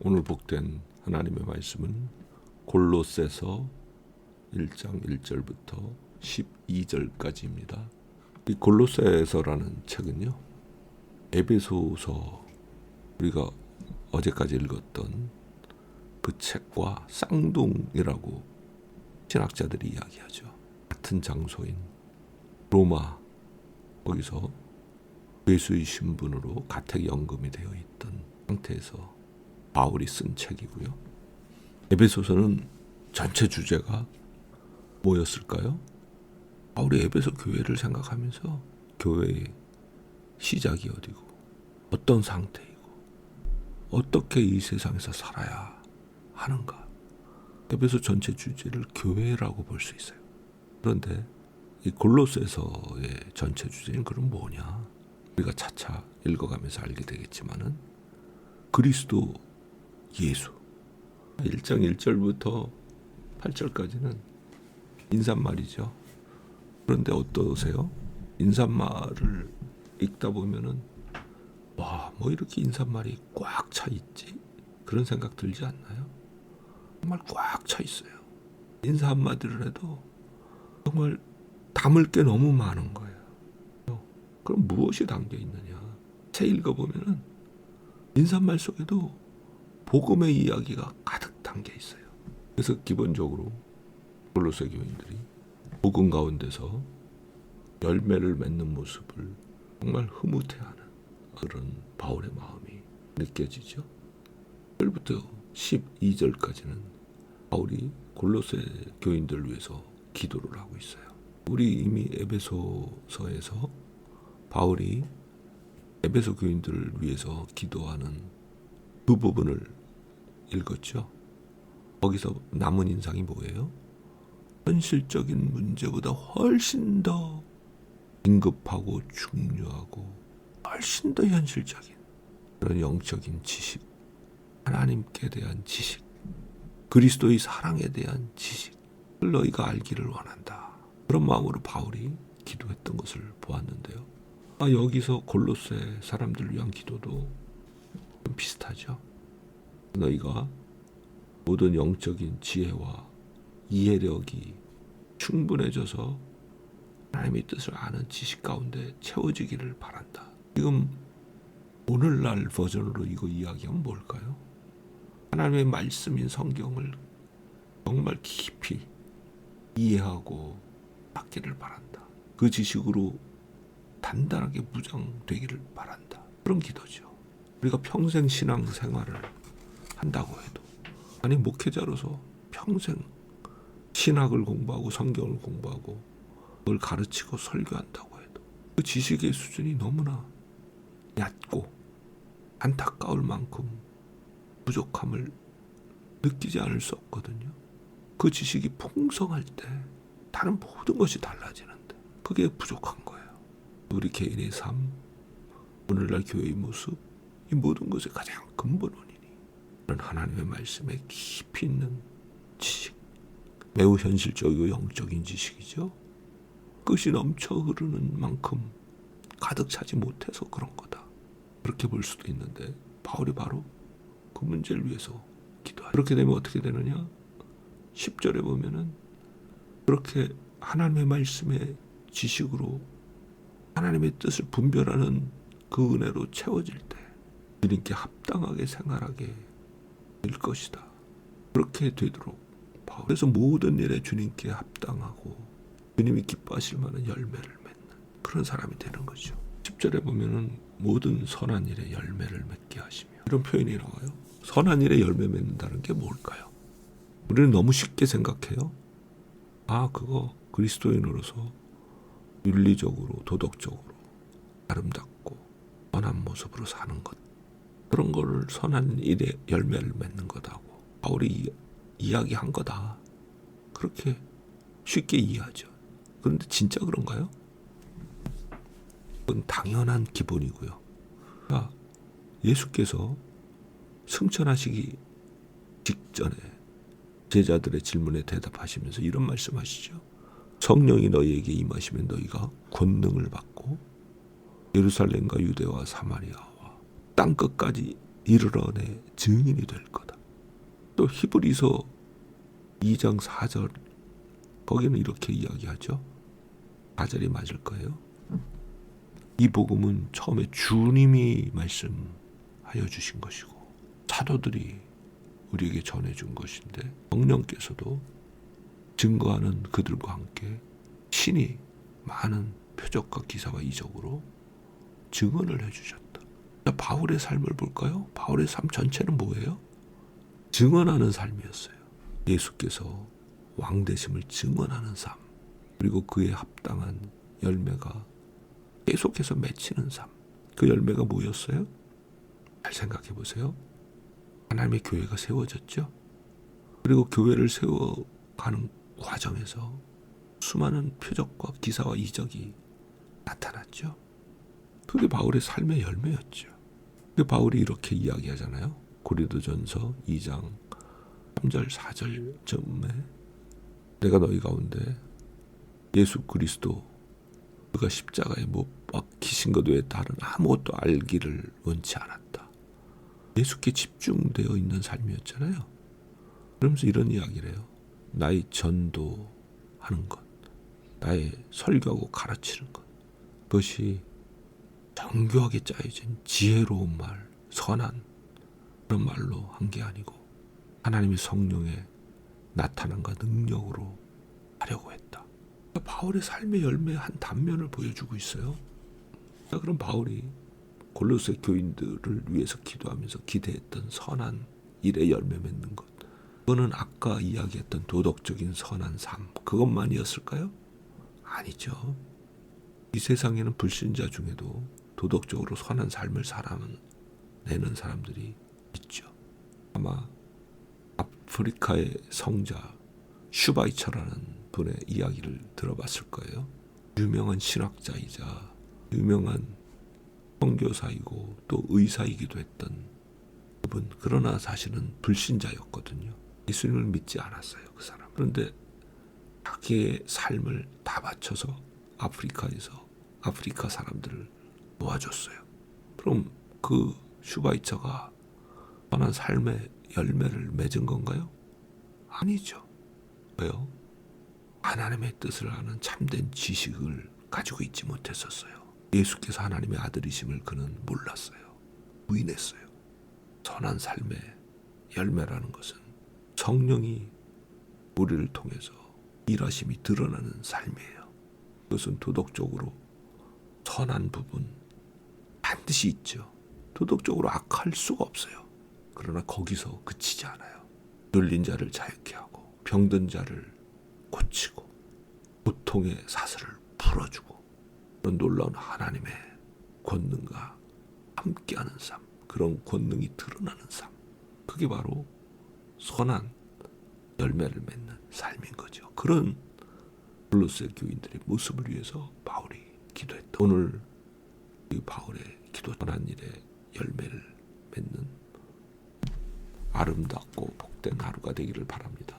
오늘 복된 하나님의 말씀은 골로새서 1장 1절부터 12절까지입니다. 이 골로새서라는 책은요, 에베소서 우리가 어제까지 읽었던 그 책과 쌍둥이라고 신학자들이 이야기하죠. 같은 장소인 로마, 거기서 예수의 신분으로 가택연금이 되어 있던 상태에서 바울이 쓴 책이고요. 에베소서는 전체 주제가 뭐였을까요? 바울이 에베소 교회를 생각하면서 교회의 시작이 어디고 어떤 상태이고 어떻게 이 세상에서 살아야 하는가. 에베소 전체 주제를 교회라고 볼 수 있어요. 그런데 이 골로새서의 전체 주제는 그럼 뭐냐? 우리가 차차 읽어가면서 알게 되겠지만은 그리스도 예수. 1장 1절부터 8절까지는 인사말이죠. 그런데 어떠세요? 인사말을 읽다 보면은 와, 뭐 이렇게 인사말이 꽉 차 있지? 그런 생각 들지 않나요? 정말 꽉 차 있어요. 인사 한마디를 해도 정말 담을 게 너무 많은 거예요. 그럼 무엇이 담겨 있느냐? 책 읽어보면은 인사말 속에도 복음의 이야기가 가득 담겨 있어요. 그래서 기본적으로 골로새 교인들이 복음 가운데서 열매를 맺는 모습을 정말 흐뭇해하는 그런 바울의 마음이 느껴지죠. 1절부터 12절까지는 바울이 골로새 교인들을 위해서 기도를 하고 있어요. 우리 이미 에베소서에서 바울이 에베소 교인들을 위해서 기도하는 그 부분을 읽었죠. 거기서 남은 인상이 뭐예요? 현실적인 문제보다 훨씬 더 긴급하고 중요하고 훨씬 더 현실적인 그런 영적인 지식, 하나님께 대한 지식, 그리스도의 사랑에 대한 지식을 너희가 알기를 원한다. 그런 마음으로 바울이 기도했던 것을 보았는데요. 여기서 골로새 사람들을 위한 기도도 좀 비슷하죠. 너희가 모든 영적인 지혜와 이해력이 충분해져서 하나님의 뜻을 아는 지식 가운데 채워지기를 바란다. 지금 오늘날 버전으로 이거 이야기하면 뭘까요? 하나님의 말씀인 성경을 정말 깊이 이해하고 받기를 바란다. 그 지식으로 단단하게 무장되기를 바란다. 그런 기도죠. 우리가 평생 신앙생활을 한다고 해도, 아니 목회자로서 평생 신학을 공부하고 성경을 공부하고 그걸 가르치고 설교한다고 해도 그 지식의 수준이 너무나 얕고 안타까울 만큼 부족함을 느끼지 않을 수 없거든요. 그 지식이 풍성할 때 다른 모든 것이 달라지는데 그게 부족한 거예요. 우리 개인의 삶, 오늘날 교회의 모습, 이 모든 것의 가장 근본 원인이 그런 하나님의 말씀에 깊이 있는 지식, 매우 현실적이고 영적인 지식이죠. 끝이 넘쳐 흐르는 만큼 가득 차지 못해서 그런 거다. 그렇게 볼 수도 있는데 바울이 바로 그 문제를 위해서 기도하죠. 그렇게 되면 어떻게 되느냐? 10절에 보면은 그렇게 하나님의 말씀의 지식으로 하나님의 뜻을 분별하는 그 은혜로 채워질 때 주님께 합당하게 생활하게 될 것이다. 그렇게 되도록 바울. 그래서 모든 일에 주님께 합당하고 주님이 기뻐하실 만한 열매를 맺는 그런 사람이 되는 거죠. 10절에 보면은 모든 선한 일에 열매를 맺게 하시며, 이런 표현이 나와요. 선한 일에 열매 맺는다는 게 뭘까요? 우리는 너무 쉽게 생각해요. 그거 그리스도인으로서 윤리적으로 도덕적으로 아름답고 선한 모습으로 사는 것, 그런 거를 선한 일에 열매를 맺는 거다고 바울이 이야기한 거다. 그렇게 쉽게 이해하죠. 그런데 진짜 그런가요? 그건 당연한 기본이고요. 예수께서 승천하시기 직전에 제자들의 질문에 대답하시면서 이런 말씀하시죠. 성령이 너희에게 임하시면 너희가 권능을 받고 예루살렘과 유대와 사마리아와 땅끝까지 이르러 내 증인이 될 거다. 또 히브리서 2장 4절 거기는 이렇게 이야기하죠. 4절이 맞을 거예요. 이 복음은 처음에 주님이 말씀하여 주신 것이고 사도들이 우리에게 전해준 것인데 성령께서도 증거하는 그들과 함께 신이 많은 표적과 기사와 이적으로 증언을 해주셨다. 바울의 삶을 볼까요? 바울의 삶 전체는 뭐예요? 증언하는 삶이었어요. 예수께서 왕되심을 증언하는 삶, 그리고 그에 합당한 열매가 계속해서 맺히는 삶. 그 열매가 뭐였어요? 잘 생각해 보세요. 하나님의 교회가 세워졌죠. 그리고 교회를 세워가는 과정에서 수많은 표적과 기사와 이적이 나타났죠. 그게 바울의 삶의 열매였죠. 근데 바울이 이렇게 이야기하잖아요. 고린도전서 2장 3절 4절쯤에 내가 너희 가운데 예수 그리스도 그가 십자가에 못 박히신 것 외에 다른 아무것도 알기를 원치 않았다. 예수께 집중되어 있는 삶이었잖아요. 그러면서 이런 이야기를 해요. 나의 전도하는 것, 나의 설교하고 가르치는 것, 그것이 정교하게 짜여진 지혜로운 말, 선한 그런 말로 한 게 아니고 하나님의 성령의 나타남과 능력으로 하려고 했다. 바울의 삶의 열매의 한 단면을 보여주고 있어요. 그럼 바울이 골로새 교인들을 위해서 기도하면서 기대했던 선한 일의 열매 맺는 것, 그거는 아까 이야기했던 도덕적인 선한 삶, 그것만이었을까요? 아니죠. 이 세상에는 불신자 중에도 도덕적으로 선한 삶을 살아내는 사람들이 있죠. 아마 아프리카의 성자 슈바이처라는 분의 이야기를 들어봤을 거예요. 유명한 신학자이자 유명한 선교사이고 또 의사이기도 했던 그분. 그러나 사실은 불신자였거든요. 예수님을 믿지 않았어요, 그 사람. 그런데 자기의 삶을 다 바쳐서 아프리카에서 아프리카 사람들을 도와줬어요. 그럼 그 슈바이처가 선한 삶의 열매를 맺은 건가요? 아니죠. 왜요? 하나님의 뜻을 아는 참된 지식을 가지고 있지 못했었어요. 예수께서 하나님의 아들이심을 그는 몰랐어요. 부인했어요. 선한 삶의 열매라는 것은 성령이 우리를 통해서 일하심이 드러나는 삶이에요. 그것은 도덕적으로 선한 부분 반드시 있죠. 도덕적으로 악할 수가 없어요. 그러나 거기서 그치지 않아요. 눌린 자를 자유케 하고 병든 자를 고치고 고통의 사슬을 풀어주고 그런 놀라운 하나님의 권능과 함께하는 삶, 그런 권능이 드러나는 삶, 그게 바로 선한 열매를 맺는 삶인 거죠. 그런 골로새 교인들의 모습을 위해서 바울이 기도했다. 오늘 이 바울의 기도, 선한 일의 열매를 맺는 아름답고 복된 하루가 되기를 바랍니다.